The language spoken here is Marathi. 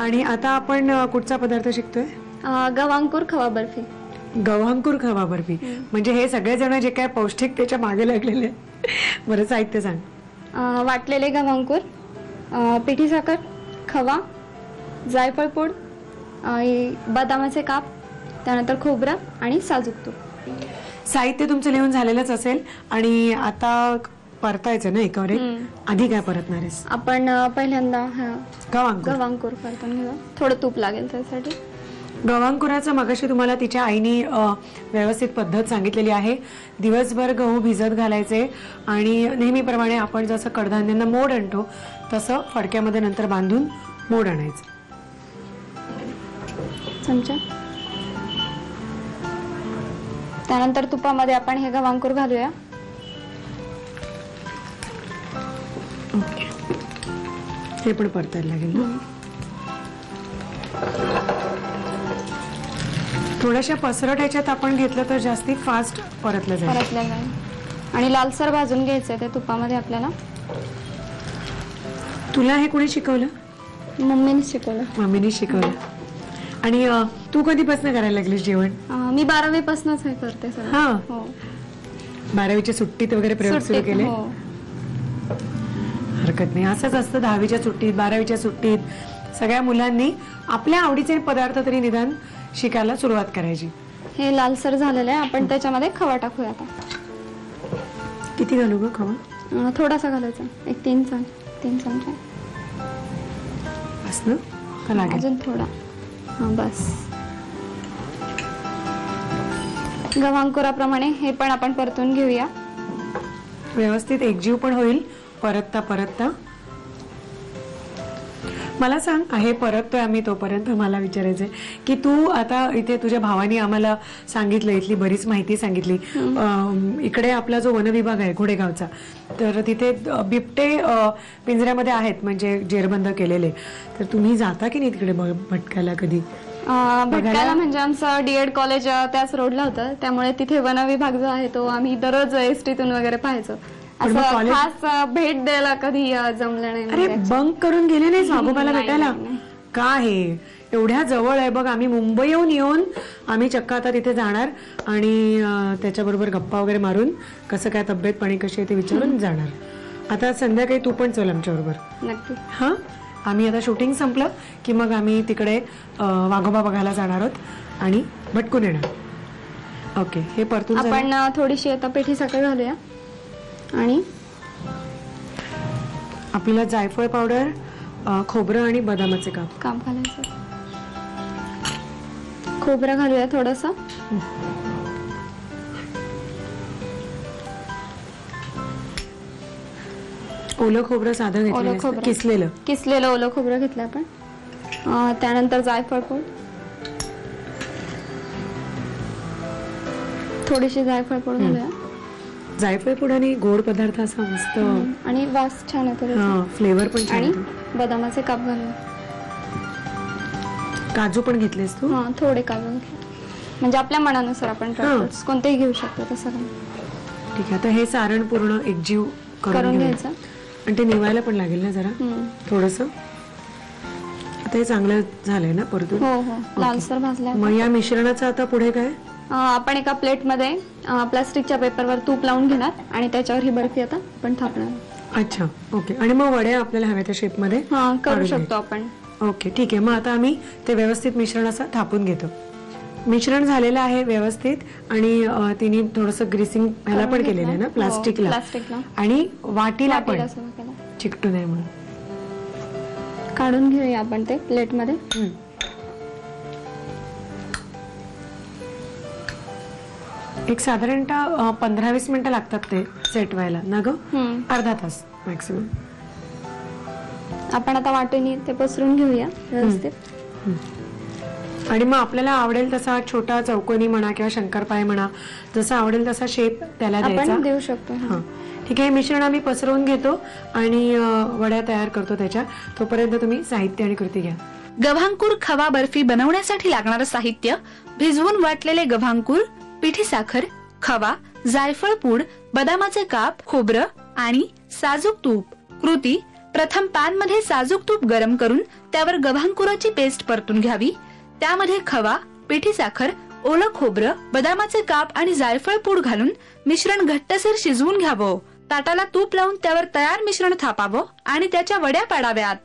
आणि आता आपण कुठचा पदार्थ शिकतोय? गव्हांकुर खवा बर्फी. गव्हांकुर खवा बर्फी. म्हणजे हे सगळेजण जे काय पौष्टिकतेच्या मागे लागलेले आहेत. बरं, साहित्य सांग. वाटलेले गव्हांकुर, पिठी साखर, खवा, जायफळ पूड, बदामाचे काप, त्यानंतर खोबरं आणि साजूक तूप. साहित्य तुमचं लिहून झालेलंच असेल आणि आता परतायचं ना एकावर एक. आधी काय परतणार आहेस? आपण पहिल्यांदा गव्हांकुर परतून घेऊ. थोडं तूप लागेल त्यासाठी. गव्हांकुराचं मगाशी तुम्हाला तिच्या आईनी व्यवस्थित पद्धत सांगितलेली आहे. दिवसभर गहू भिजत घालायचे आणि नेहमीप्रमाणे आपण जसं कडधान्यांना मोड आणतो तसं फडक्यामध्ये नंतर बांधून मोड आणायचं. चमचा. त्यानंतर तुपामध्ये आपण हे गव्हांकुर घालूया. ओके, हे पण परतायला लागेल ना. थोड्याशा पसरट ह्याच्यात आपण घेतलं तर जास्ती फास्ट परतलं जाईल. आणि लालसर भाजून घ्यायचंय ते तुपामध्ये आपल्याला. तुला हे कोणी शिकवलं? मम्मीने शिकवलं. मम्मीने शिकवलं. आणि तू कधीपासून करायला लागलीस जेवण? मी 12वी पासूनच हे करते सगळं. हा, हो. 12वीच्या सुट्टीत वगैरे प्रयोग सुरू केले? हो. हरकत नाही, असंच असतं. 10वीच्या सुट्टीत, 12वीच्या सुट्टीत सगळ्या मुलांनी आपल्या आवडीचे पदार्थ तरी निदान शिकायला सुरुवात करायची. हे लालसर झालेलं आहे. आपण त्याच्यामध्ये खवा टाकूया आता. किती घालू ग खवा? थोडासा घालायचा, एक 3 चमचे. बस ना का लागेल? अजून थोडा. हा, बस. गव्हांकुराप्रमाणे हे पण आपण परतून घेऊया. व्यवस्थित एकजीव पण होईल परतता. मला सांग, हे परततोय आम्ही तोपर्यंत मला विचारायचंय की तू आता इथे तुझ्या भावानी आम्हाला सांगितलं, इथली बरीच माहिती सांगितली. इकडे आपला जो वनविभाग आहे घोडेगावचा, तर तिथे बिबटे पिंजऱ्यामध्ये आहेत, म्हणजे जेरबंद केलेले. तर तुम्ही जाता की नाही तिकडे भटकायला कधी? भटकायला म्हणजे आमचं डीएड कॉलेज त्याच रोडला होतं, त्यामुळे तिथे वनविभाग जो आहे तो आम्ही दररोज एसटीतून वगैरे पाहायचो. असं खास भेट द्यायला कधी जमलं नाही. अरे, बंक करून गेले नाही वाघोबाला भेटायला? का हे एवढ्या जवळ आहे बघ. आम्ही मुंबईहून येऊन आम्ही चक्क आता तिथे जाणार आणि त्याच्याबरोबर गप्पा वगैरे मारून कसं काय तब्येत पाणी कशी आहे ते विचारून जाणार. आता संध्याकाळी तू पण चल आमच्या बरोबर. नक्की. हा, आम्ही आता शूटिंग संपलं की मग आम्ही तिकडे वाघोबा बघायला जाणार आहोत आणि भटकून येणार. ओके, हे परतून आपण थोडीशी आता पिठी साखर घालूया आणि आपल्याला जायफळ पावडर, खोबरं आणि बदामाचे काप घालायचं. खोबरं घालूया थोडस. ओलं खोबरं साधं घेतलं, किसलेलं ओलं खोबरं घेतलं आपण. त्यानंतर जायफळ पूड, थोडीशी जायफळ पूड घालूया. जायफळ पूड आणि गोड पदार्थ असा मस्त आणि वास छान येतो, फ्लेवर पण छान येतो. बदामाचे काप घालूया. काजू पण घेतलेस तू? हा, थोडे काजू घेतले. म्हणजे आपल्या मनानुसार आपण कोणतेही घेऊ शकतो तसं काही. ठीक आहे, आता हे सारण पूर्ण एकजीव करून घ्यायचं. आणि ते निवायला पण लागेल ना जरा थोडस. आता हे चांगलं झालंय ना परतून? हो हो, लालसर भाजलं. मग या मिश्रणाचं आता पुढे काय? आपण एका प्लेटमध्ये प्लास्टिकच्या पेपरवर तूप लावून घेणार आणि त्याच्यावर ही बर्फी आता आपण थापणार. अच्छा, ओके. आणि मग वड्या आपल्याला हव्या त्या शेप मध्ये करू शकतो आपण. ओके, ठीक आहे. मग आता आम्ही ते व्यवस्थित मिश्रण असं थापून घेतो. मिश्रण झालेलं आहे व्यवस्थित आणि तिने थोडंसं ग्रीसिंग ह्याला पण केलेलं आहे ना, प्लास्टिकला आणि वाटीला पण चिकटू नये म्हणून. काढून घेऊया आपण ते प्लेटमध्ये. एक साधारणतः 15-20 मिनिटं लागतात ते सेट व्हायला ना ग? अर्धा तास मॅक्सिमम. आपण आता वाटेने ते पसरून घेऊया व्यवस्थित. आणि मग आपल्याला आवडेल तसा छोटा चौकोनी म्हणा किंवा शंकरपाय म्हणा, जसा आवडेल तसा शेप त्याला द्यायचा, आपण देऊ शकतो. ठीक आहे. मिश्रण आम्ही पसरवून घेतो आणि वड्या तयार करतो त्याच्या. तोपर्यंत तुम्ही साहित्य आणि कृती घ्या. गव्हांकुर खवा बर्फी बनवण्यासाठी लागणारं साहित्य: भिजवून वाटलेले गव्हांकुर, पिठी साखर, खवा, जायफळ पूड, बदामाचे काप, खोबरं आणि साजूक तूप. कृती: प्रथम पॅन मध्ये साजूक तूप गरम करून त्यावर गव्हांकुराची पेस्ट परतून घ्यावी. त्यामध्ये खवा, पिठी साखर, ओलं खोबरं, बदामाचे काप आणि जायफळ पूड घालून मिश्रण घट्टसर शिजवून घ्यावं. ताटाला तूप लावून त्यावर तयार मिश्रण थापावं आणि त्याच्या वड्या पाडाव्यात.